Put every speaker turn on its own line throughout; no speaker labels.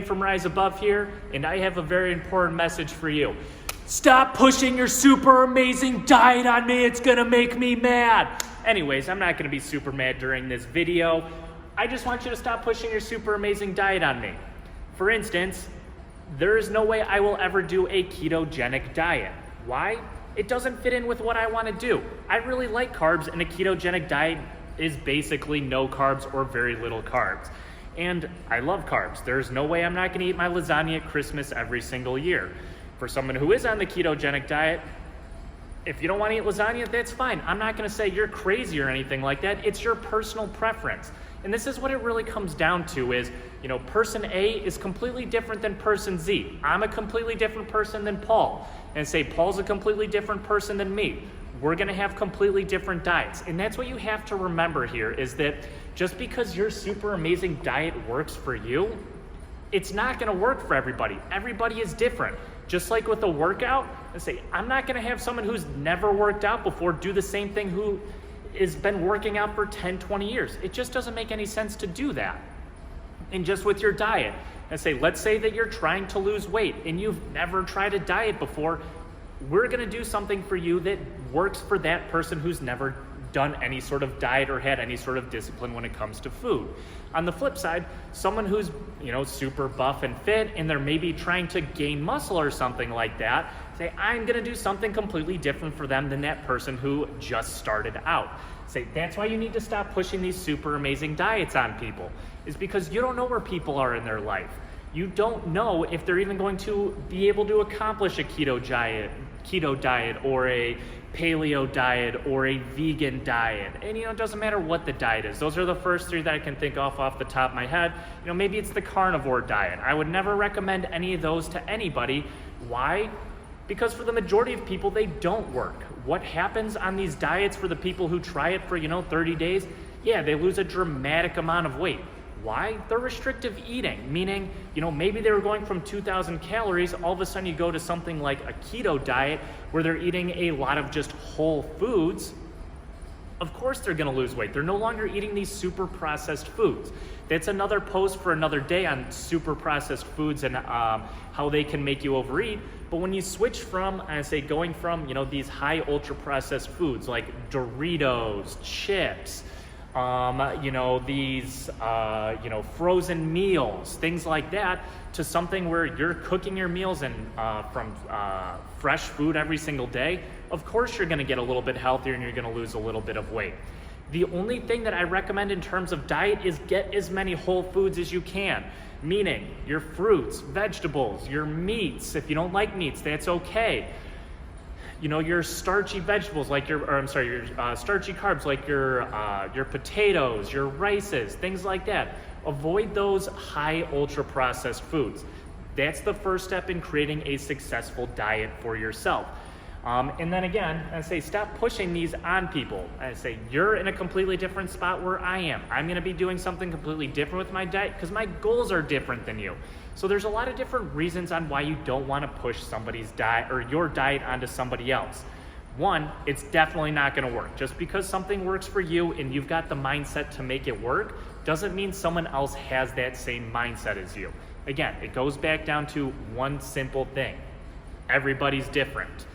Man from Rise Above here, and I have a very important message for you. Stop pushing your super amazing diet on me. It's gonna make me mad. Anyways, I'm not gonna be super mad during this video. I just want you to stop pushing your super amazing diet on me. For instance, there is no way I will ever do a ketogenic diet. Why? It doesn't fit in with what I want to do. I really like carbs, and a ketogenic diet is basically no carbs or very little carbs. And I love carbs. There's no way I'm not going to eat my lasagna at Christmas every single year. For someone who is on the ketogenic diet, if you don't want to eat lasagna, that's fine. I'm not going to say you're crazy or anything like that. It's your personal preference. And this is what it really comes down to is, person A is completely different than person Z. I'm a completely different person than Paul. And say Paul's a completely different person than me. We're gonna have completely different diets. And that's what you have to remember here is that just because your super amazing diet works for you, it's not gonna work for everybody. Everybody is different. Just like with a workout, I'm not gonna have someone who's never worked out before do the same thing who has been working out for 10, 20 years. It just doesn't make any sense to do that. And just with your diet, let's say that you're trying to lose weight and you've never tried a diet before. We're gonna do something for you that works for that person who's never done any sort of diet or had any sort of discipline when it comes to food. On the flip side, someone who's super buff and fit and they're maybe trying to gain muscle or something like that, I'm gonna do something completely different for them than that person who just started out. That's why you need to stop pushing these super amazing diets on people, is because you don't know where people are in their life. You don't know if they're even going to be able to accomplish a keto diet or a paleo diet or a vegan diet. And it doesn't matter what the diet is. Those are the first three that I can think off the top of my head. Maybe it's the carnivore diet. I would never recommend any of those to anybody. Why? Because for the majority of people, they don't work. What happens on these diets for the people who try it for 30 days? Yeah, they lose a dramatic amount of weight. Why? They're restrictive eating, meaning, maybe they were going from 2,000 calories, all of a sudden you go to something like a keto diet where they're eating a lot of just whole foods. Of course they're gonna lose weight. They're no longer eating these super processed foods. That's another post for another day on super processed foods and how they can make you overeat. But when you switch from, going from, these high ultra processed foods like Doritos, chips, these frozen meals, things like that, to something where you're cooking your meals and from fresh food every single day, of course you're gonna get a little bit healthier and you're gonna lose a little bit of weight. The only thing that I recommend in terms of diet is get as many whole foods as you can, meaning your fruits, vegetables, your meats. If you don't like meats, that's okay. Your starchy vegetables your starchy carbs like your potatoes, your rices, things like that. Avoid those high ultra processed foods. That's the first step in creating a successful diet for yourself. And then again, stop pushing these on people. You're in a completely different spot where I am. I'm gonna be doing something completely different with my diet because my goals are different than you. So there's a lot of different reasons on why you don't wanna push somebody's diet or your diet onto somebody else. One, it's definitely not gonna work. Just because something works for you and you've got the mindset to make it work, doesn't mean someone else has that same mindset as you. Again, it goes back down to one simple thing. Everybody's different.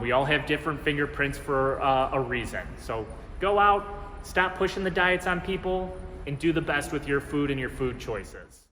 We all have different fingerprints for a reason. So go out, stop pushing the diets on people, and do the best with your food and your food choices.